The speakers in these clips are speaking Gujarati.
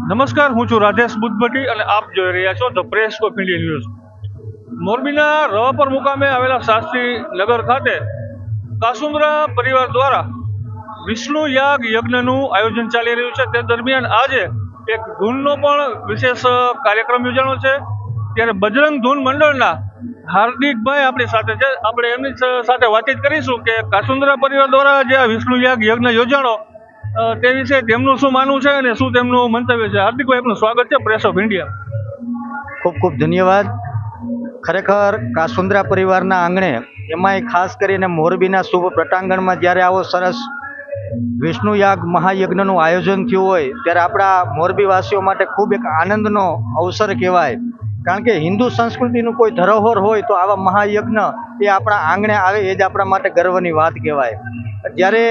નમસ્કાર, હું છું રાજેશ બુદ્ધભટ્ટી અને આપ જોઈ રહ્યા છો the press of India news. મોરબીના રવાપર મુકામે આવેલા શાસ્ત્રી નગર ખાતે કાસુંદ્રા પરિવાર દ્વારા વિષ્ણુ યાગ યજ્ઞનું આયોજન ચાલી રહ્યું છે. તે દરમિયાન આજે એક ધૂનનો પણ વિશેષ કાર્યક્રમ યોજાનો છે. ત્યારે બજરંગ ધૂન મંડળના હાર્દિકભાઈ આપણી સાથે છે. આપણે એમની સાથે વાતચીત કરીશું કે કાસુંદ્રા પરિવાર દ્વારા જે આ વિષ્ણુ યાગ યજ્ઞ યોજાણો તે વિશે તેમનું શું માનવું છે અને શું તેમનું મંતવ્ય છે. હાર્દિકભાઈ, આપનું સ્વાગત છે પ્રેસ ઓફ ઇન્ડિયા. ખૂબ ખૂબ ધન્યવાદ. ખરેખર કાસુંદ્રા પરિવારના આંગણે, એમાંય ખાસ કરીને મોરબીના શુભ પ્રટાંગણમાં જ્યારે આવો સરસ વિષ્ણુ યાગ મહાયજ્ઞનું આયોજન થયું હોય ત્યારે આપણા મોરબીવાસીઓ માટે ખૂબ એક આનંદનો અવસર કહેવાય. કારણ કે હિન્દુ સંસ્કૃતિનું કોઈ ધરોહર હોય તો આવા મહાયજ્ઞ એ આપણા આંગણે આવે એ જ આપણા માટે ગર્વની વાત કહેવાય. જ્યારે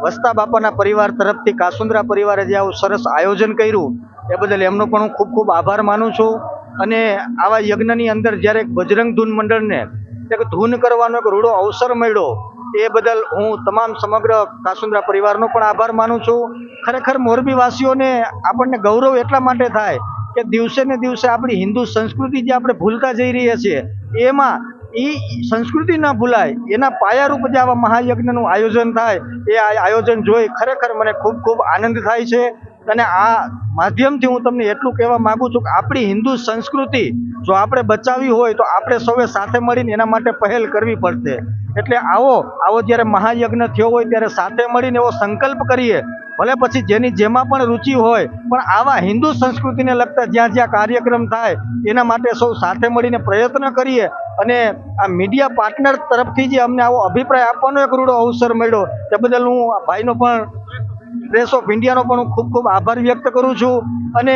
વસ્તા બાપાના પરિવાર તરફથી કાસુંદ્રા પરિવારે જે આવું સરસ આયોજન કર્યું એ બદલ એમનો પણ હું ખૂબ ખૂબ આભાર માનું છું. અને આવા યજ્ઞની અંદર જ્યારે બજરંગ ધૂન મંડળને એક ધૂન કરવાનો એક રૂડો અવસર મળ્યો એ બદલ હું તમામ સમગ્ર કાસુંદ્રા પરિવારનો પણ આભાર માનું છું. ખરેખર મોરબીવાસીઓને આપણને ગૌરવ એટલા માટે થાય કે દિવસે ને દિવસે આપણી હિન્દુ સંસ્કૃતિ જે આપણે ભૂલતા જઈ રહ્યા છીએ એમાં એ સંસ્કૃતિ ના ભૂલાય એના પાયારૂપ જે આવા મહાયજ્ઞનું આયોજન થાય એ આયોજન જોઈ ખરેખર મને ખૂબ ખૂબ આનંદ થાય છે. અને આ માધ્યમથી હું તમને એટલું કહેવા માગું છું કે આપણી હિન્દુ સંસ્કૃતિ જો આપણે બચાવવી હોય તો આપણે સૌએ સાથે મળીને એના માટે પહેલ કરવી પડશે. એટલે આવો જ્યારે મહાયજ્ઞ થયો હોય ત્યારે સાથે મળીને એવો સંકલ્પ કરીએ. ભલે પછી જેની જેમાં પણ રુચિ હોય પણ આવા હિન્દુ સંસ્કૃતિને લગતા જ્યાં જ્યાં કાર્યક્રમ થાય એના માટે સૌ સાથે મળીને પ્રયત્ન કરીએ. અને આ મીડિયા પાર્ટનર તરફથી જે અમને આવો અભિપ્રાય આપવાનો એક રૂડો અવસર મળ્યો તે બદલ હું આ ભાઈનો પણ પ્રેસ ઓફ ઇન્ડિયાનો પણ હું ખૂબ ખૂબ આભાર વ્યક્ત કરું છું. અને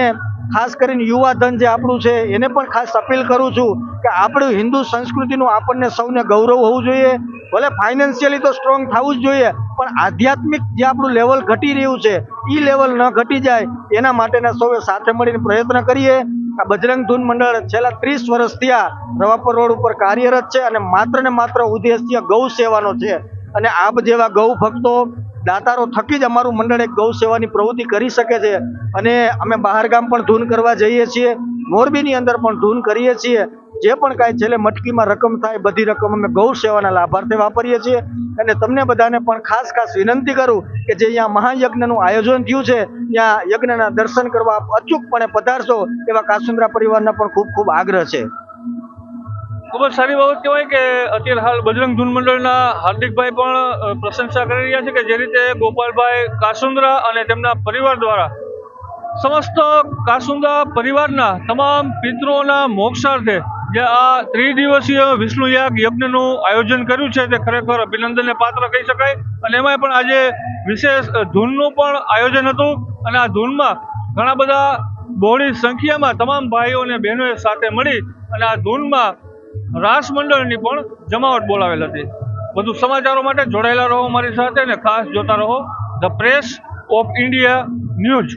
ખાસ કરીને યુવા ધન જે આપણું છે એને પણ ખાસ અપીલ કરું છું કે આપણું હિન્દુ સંસ્કૃતિનું આપણને સૌને ગૌરવ હોવું જોઈએ. ભલે ફાઇનાન્શિયલી તો સ્ટ્રોંગ થવું જ જોઈએ પણ આધ્યાત્મિક જે આપણું લેવલ ઘટી રહ્યું છે એ લેવલ ન ઘટી જાય એના માટેના સૌએ સાથે મળીને પ્રયત્ન કરીએ. આ બજરંગ ધૂન મંડળ છેલ્લા 30 વર્ષથી આ રવાપર રોડ ઉપર કાર્યરત છે અને માત્ર ઉદ્દેશ્ય ગૌ સેવાનો છે. અને આપ જેવા ગૌ ભક્તો દાતારો થકી જ અમારું મંડળ એક ગૌ સેવાની પ્રવૃત્તિ કરી શકે છે. અને અમે બહાર ગામ પણ ધૂન કરવા જઈએ છીએ, મોરબીની અંદર પણ ધૂન કરીએ છીએ. જે પણ કાંઈ છેલ્લે મટકીમાં રકમ થાય બધી રકમ અમે ગૌ સેવાના લાભાર્થે વાપરીએ છીએ. અને તમને બધાને પણ ખાસ વિનંતી કરું કે જે અહીંયા મહાયજ્ઞનું આયોજન થયું છે ત્યાં યજ્ઞના દર્શન કરવા અચૂકપણે પધારશો એવા કાસુંદ્રા પરિવારના પણ ખૂબ ખૂબ આગ્રહ છે. ખૂબ જ સારી બાબત કહેવાય કે અત્યારે હાલ બજરંગ ધૂન મંડળના હાર્દિકભાઈ પણ પ્રશંસા કરી રહ્યા છે કે જે રીતે ગોપાલભાઈ કાસુંદ્રા અને તેમના પરિવાર દ્વારા સમસ્ત કાસુંદ્રા પરિવારના તમામ પિતૃઓના મોક્ષાર્થે જે આ ત્રિદિવસીય વિષ્ણુ યાગ યજ્ઞનું આયોજન કર્યું છે તે ખરેખર અભિનંદનને પાત્ર કહી શકાય. અને એમાં પણ આજે વિશેષ ધૂનનું પણ આયોજન હતું. અને આ ધૂનમાં ઘણા બધા બહોળી સંખ્યામાં તમામ ભાઈઓ અને બહેનોએ સાથે મળી અને આ ધૂનમાં રાસ મંડળની પણ જમાવટ બોલાવેલ હતી. વધુ સમાચારો માટે જોડાયેલા રહો મારી સાથે અને ખાસ જોતા રહો the press of India news.